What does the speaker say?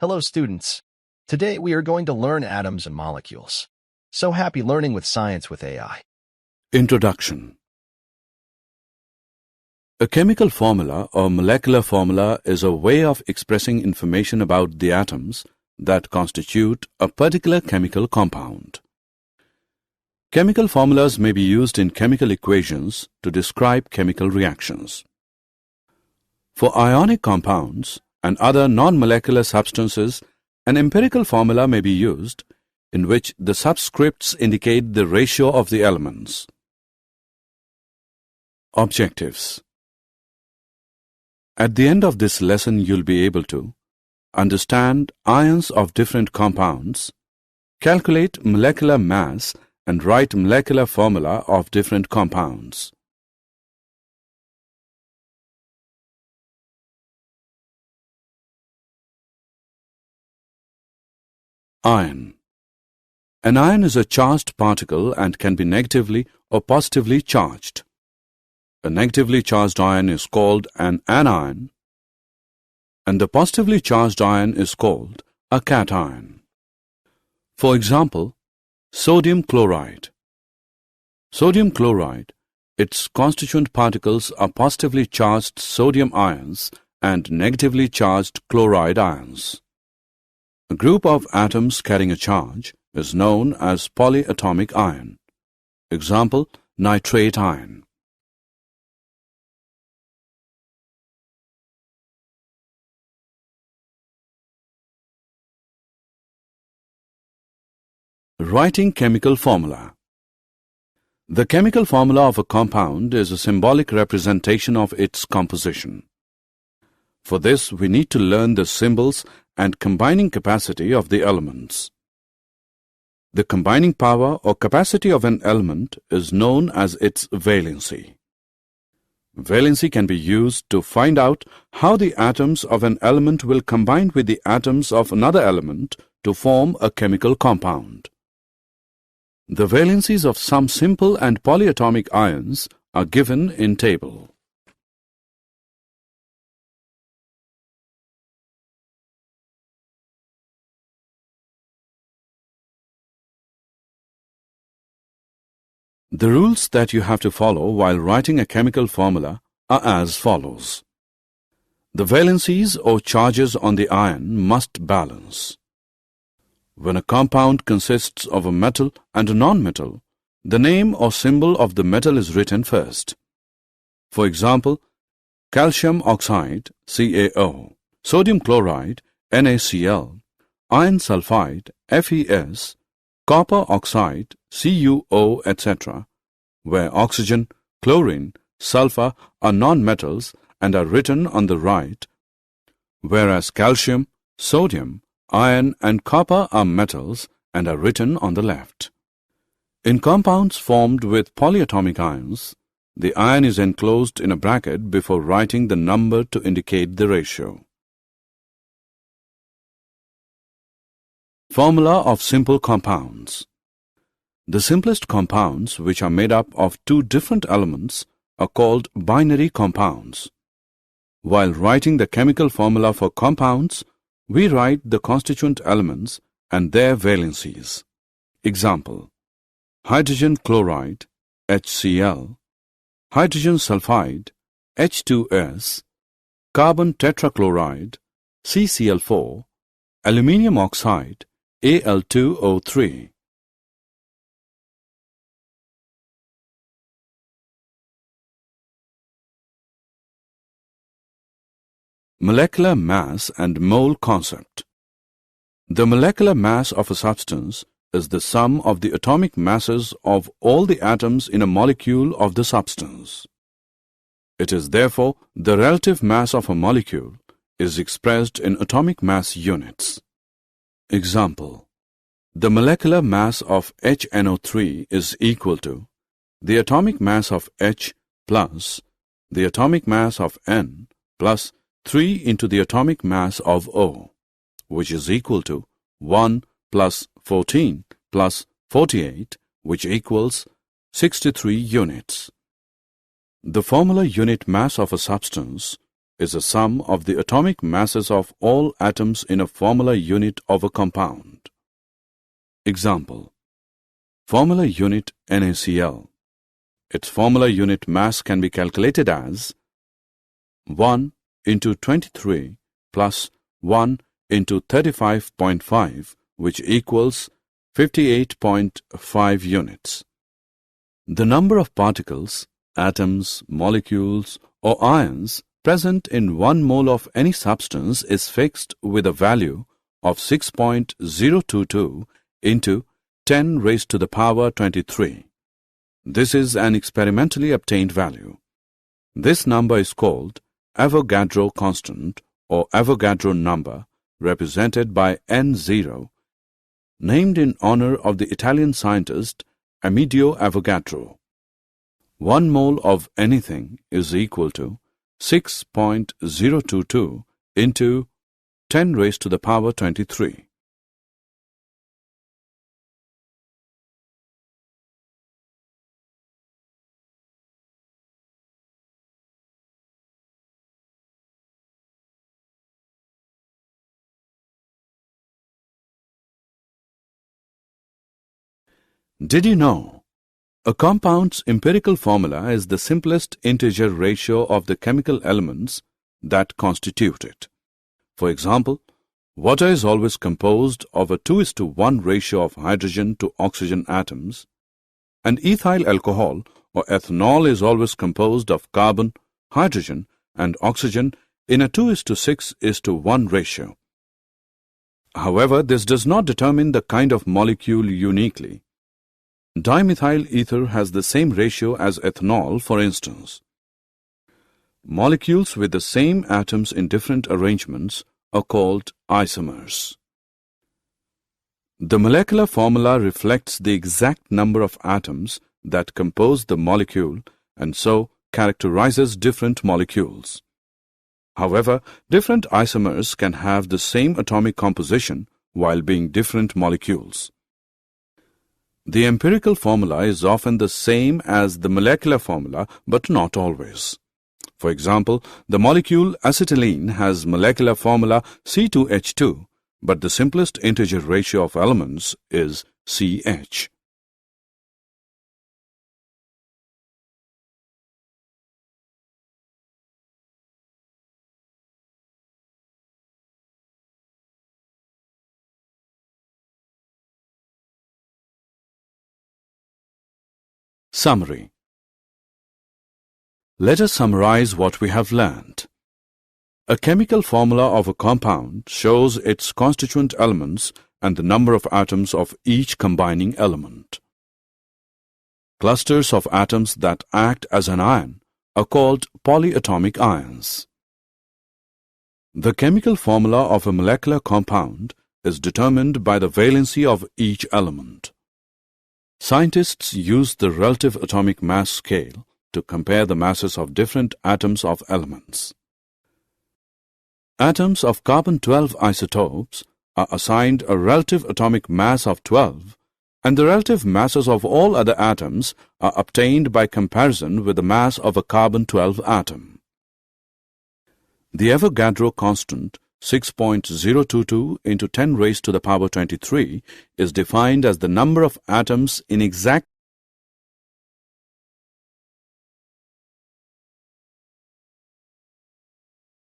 Hello, students. Today we are going to learn atoms and molecules. So happy learning with science with AI. Introduction. A chemical formula or molecular formula is a way of expressing information about the atoms that constitute a particular chemical compound. Chemical formulas may be used in chemical equations to describe chemical reactions. For ionic compounds and other non-molecular substances, an empirical formula may be used in which the subscripts indicate the ratio of the elements. Objectives. At the end of this lesson, you'll be able to understand ions of different compounds, calculate molecular mass, and write molecular formula of different compounds. Ion. An ion is a charged particle and can be negatively or positively charged. A negatively charged ion is called an anion, and the positively charged ion is called a cation. For example, sodium chloride. Sodium chloride, its constituent particles are positively charged sodium ions and negatively charged chloride ions. A group of atoms carrying a charge is known as polyatomic ion. Example, nitrate ion. Writing chemical formula. The chemical formula of a compound is a symbolic representation of its composition. For this, we need to learn the symbols and combining capacity of the elements. The combining power or capacity of an element is known as its valency. Valency can be used to find out how the atoms of an element will combine with the atoms of another element to form a chemical compound. The valencies of some simple and polyatomic ions are given in table. The rules that you have to follow while writing a chemical formula are as follows. The valencies or charges on the ion must balance. When a compound consists of a metal and a non-metal, the name or symbol of the metal is written first. For example, calcium oxide, CaO, sodium chloride, NaCl, iron sulfide, FeS, copper oxide, CuO, etc., where oxygen, chlorine, sulfur are non-metals and are written on the right, whereas calcium, sodium, iron and copper are metals and are written on the left. In compounds formed with polyatomic ions, the ion is enclosed in a bracket before writing the number to indicate the ratio. Formula of simple compounds. The simplest compounds, which are made up of two different elements, are called binary compounds. While writing the chemical formula for compounds, we write the constituent elements and their valencies. Example, hydrogen chloride, HCl, hydrogen sulfide, H2S, carbon tetrachloride, CCl4, aluminium oxide, Al2O3. Molecular mass and mole concept. The molecular mass of a substance is the sum of the atomic masses of all the atoms in a molecule of the substance. It is therefore the relative mass of a molecule is expressed in atomic mass units. Example, the molecular mass of HNO3 is equal to the atomic mass of H plus the atomic mass of N plus 3 into the atomic mass of O, which is equal to 1 plus 14 plus 48, which equals 63 units. The formula unit mass of a substance is the sum of the atomic masses of all atoms in a formula unit of a compound. Example: formula unit NaCl. Its formula unit mass can be calculated as 1 into 23 plus 1 into 35.5, which equals 58.5 units. The number of particles, atoms, molecules, or ions present in 1 mole of any substance is fixed with a value of 6.022 into 10 raised to the power 23. This is an experimentally obtained value. This number is called Avogadro constant or Avogadro number, represented by N0, named in honor of the Italian scientist Amedeo Avogadro. 1 mole of anything is equal to 6.022 into 10 raised to the power 23. Did you know? A compound's empirical formula is the simplest integer ratio of the chemical elements that constitute it. For example, water is always composed of a 2:1 ratio of hydrogen to oxygen atoms, and ethyl alcohol or ethanol is always composed of carbon, hydrogen, and oxygen in a 2:6:1 ratio. However, this does not determine the kind of molecule uniquely. Dimethyl ether has the same ratio as ethanol, for instance. Molecules with the same atoms in different arrangements are called isomers. The molecular formula reflects the exact number of atoms that compose the molecule and so characterizes different molecules. However, different isomers can have the same atomic composition while being different molecules. The empirical formula is often the same as the molecular formula, but not always. For example, the molecule acetylene has molecular formula C2H2, but the simplest integer ratio of elements is CH. Summary. Let us summarize what we have learned. A chemical formula of a compound shows its constituent elements and the number of atoms of each combining element. Clusters of atoms that act as an ion are called polyatomic ions. The chemical formula of a molecular compound is determined by the valency of each element. Scientists use the relative atomic mass scale to compare the masses of different atoms of elements. Atoms of carbon-12 isotopes are assigned a relative atomic mass of 12, and the relative masses of all other atoms are obtained by comparison with the mass of a carbon-12 atom. The Avogadro constant 6.022 into 10 raised to the power 23 is defined as the number of atoms in exact